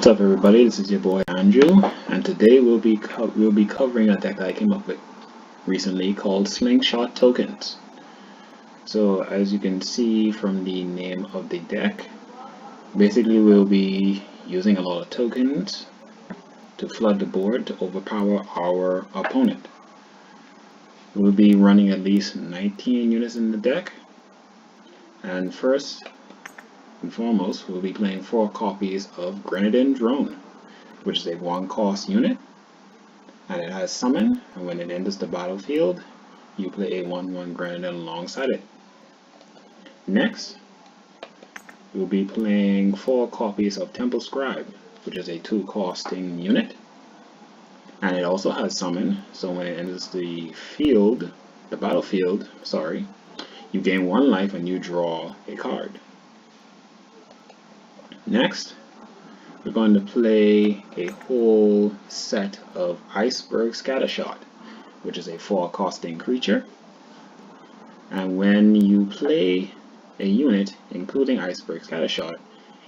What's up, everybody? This is your boy Andrew, and today we'll be covering a deck that I came up with recently called Slingshot tokens. So as you can see from the name of the deck, basically we'll be using a lot of tokens to flood the board to overpower our opponent. We'll be running at least 19 units in the deck, and first and foremost, we'll be playing 4 copies of Grenadine Drone, which is a 1-cost unit, and it has summon, and when it enters the battlefield, you play a 1/1 Grenadine alongside it. Next, we'll be playing 4 copies of Temple Scribe, which is a 2-costing unit, and it also has summon, so when it enters the battlefield, you gain 1 life and you draw a card. Next, we're going to play a whole set of Iceberg Scattershot, which is a 4-costing creature. And when you play a unit, including Iceberg Scattershot,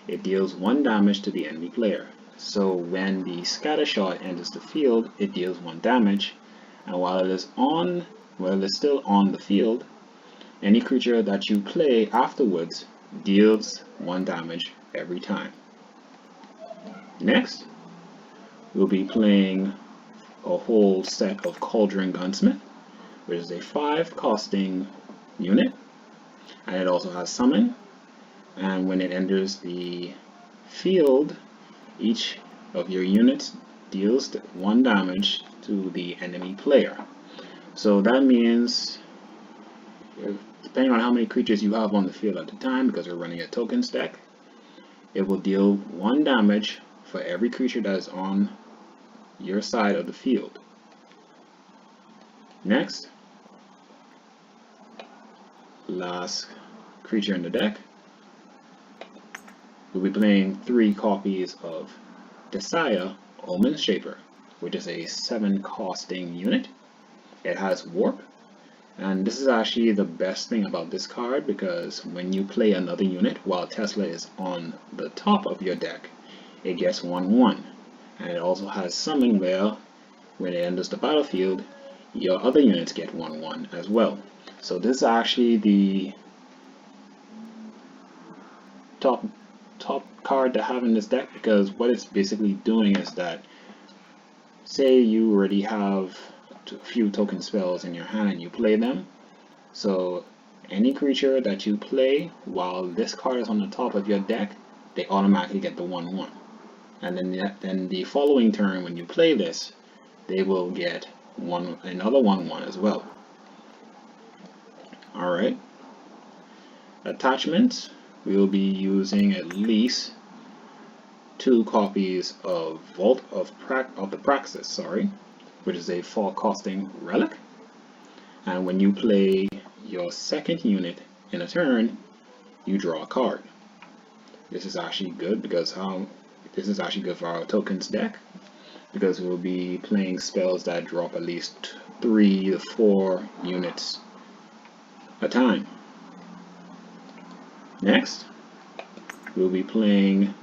it deals 1 damage to the enemy player. So when the Scattershot enters the field, it deals 1 damage, and while it is still on the field, any creature that you play afterwards deals 1 damage every time. Next, we'll be playing a whole set of Cauldron Gunsmith, which is a 5-costing unit, and it also has summon, and when it enters the field, each of your units deals 1 damage to the enemy player. So that means, depending on how many creatures you have on the field at the time, because we're running a tokens deck, it will deal 1 damage for every creature that is on your side of the field. Next, last creature in the deck, we'll be playing 3 copies of Desire Omen Shaper, which is a 7-costing unit. It has Warp, and this is actually the best thing about this card, because when you play another unit while Tesla is on the top of your deck, it gets 1/1, and it also has summon, where when it enters the battlefield, your other units get 1/1 as well. So this is actually the top card to have in this deck, because what it's basically doing is that, say you already have a few token spells in your hand and you play them, so any creature that you play while this card is on the top of your deck, they automatically get the 1/1, and then the following turn when you play this, they will get another 1/1 as well. Alright, attachments, we will be using at least 2 copies of Vault of the Praxis, which is a 4-costing relic, and when you play your second unit in a turn, you draw a card. This is actually good because this is actually good for our tokens deck, because we'll be playing spells that drop at least 3 to 4 units a time. Next, we'll be playing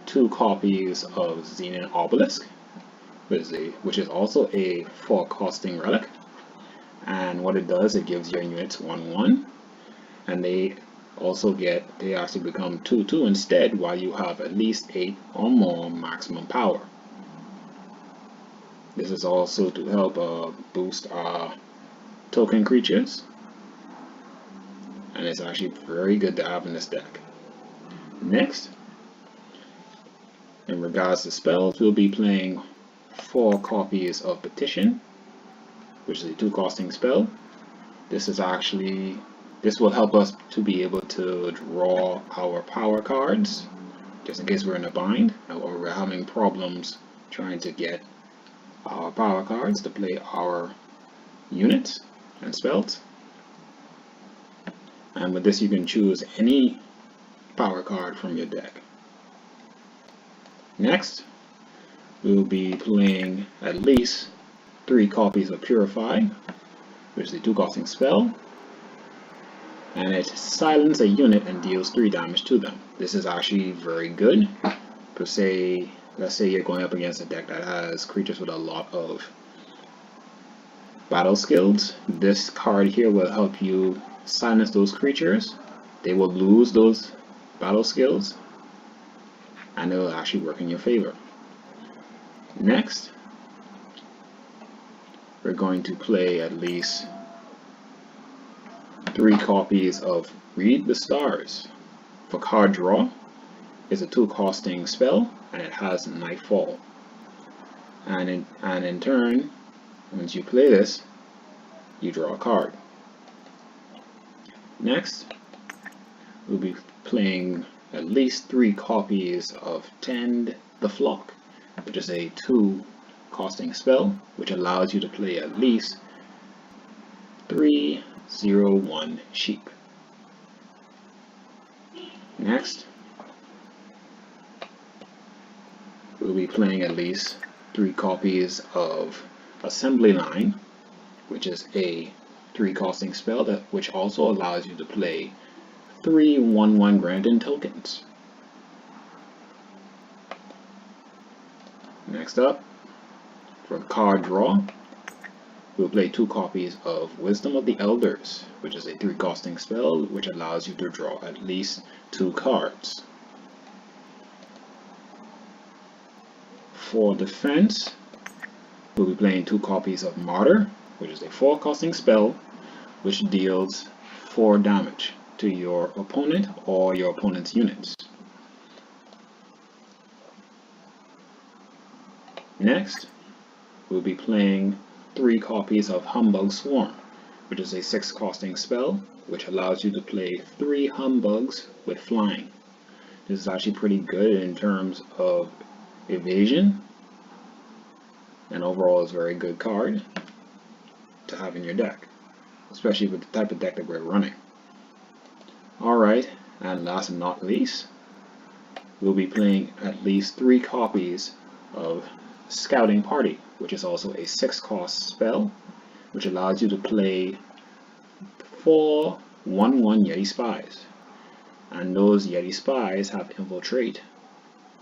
2 copies of Xenon Obelisk, which is also a 4-costing relic, and what it does, it gives your units 1/1, and they actually become 2/2 instead, while you have at least 8 or more maximum power. This is also to help boost our token creatures, and it's actually very good to have in this deck. Next, in regards to spells, we'll be playing 4 copies of Petition, which is a 2-costing spell. This will help us to be able to draw our power cards, just in case we're in a bind or we're having problems trying to get our power cards to play our units and spells. And with this, you can choose any power card from your deck. Next, we will be playing at least 3 copies of Purify, which is a 2-costing spell, and it silences a unit and deals 3 damage to them. This is actually very good let's say you're going up against a deck that has creatures with a lot of battle skills, this card here will help you silence those creatures. They will lose those battle skills, and it will actually work in your favor. Next, we're going to play at least 3 copies of Read the Stars. For card draw, it's a 2 costing spell, and it has Nightfall. And in turn, once you play this, you draw a card. Next, we'll be playing at least 3 copies of Tend the Flock, which is a 2 costing spell, which allows you to play at least 3/0/1 sheep. Next, we'll be playing at least 3 copies of Assembly Line, which is a 3 costing spell which also allows you to play 3/1/1 Grandin tokens. Next up, for card draw, we'll play 2 copies of Wisdom of the Elders, which is a 3 costing spell which allows you to draw at least 2 cards. For defense, we'll be playing 2 copies of Martyr, which is a 4 costing spell which deals 4 damage to your opponent or your opponent's units. Next, we'll be playing 3 copies of Humbug Swarm, which is a 6 costing spell which allows you to play 3 Humbugs with flying. This is actually pretty good in terms of evasion, and overall is a very good card to have in your deck, especially with the type of deck that we're running. Alright, and last but not least, we'll be playing at least 3 copies of Scouting Party, which is also a 6 cost spell which allows you to play 4 1/1 Yeti Spies, and those Yeti Spies have Infiltrate,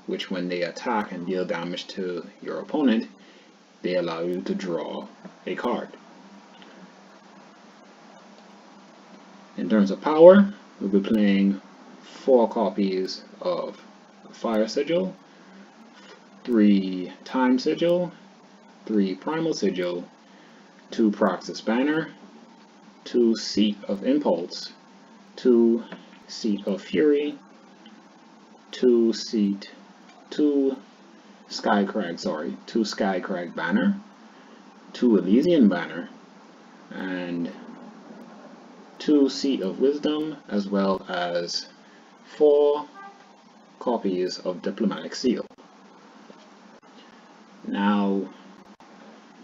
which when they attack and deal damage to your opponent, they allow you to draw a card. In terms of power, we'll be playing 4 copies of Fire Sigil, 3 Time Sigil, 3 Primal Sigil, 2 Praxis Banner, 2 Seat of Impulse, 2 Seat of Fury, 2 Skycrag Banner, 2 Elysian Banner, and 2 Seat of Wisdom, as well as 4 copies of Diplomatic Seal. Now,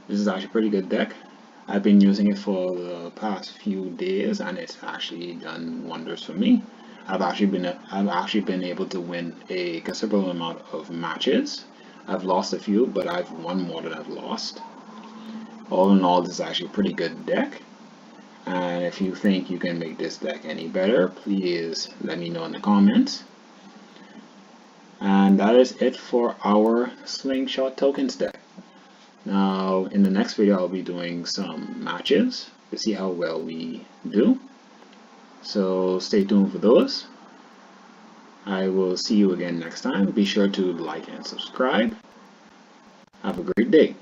this is actually a pretty good deck. I've been using it for the past few days, and it's actually done wonders for me. I've actually been able to win a considerable amount of matches. I've lost a few, but I've won more than I've lost. All in all, this is actually a pretty good deck. And if you think you can make this deck any better, please let me know in the comments. And that is it for our Slingshot Tokens deck. Now, in the next video, I'll be doing some matches to see how well we do. So stay tuned for those. I will see you again next time. Be sure to like and subscribe. Have a great day.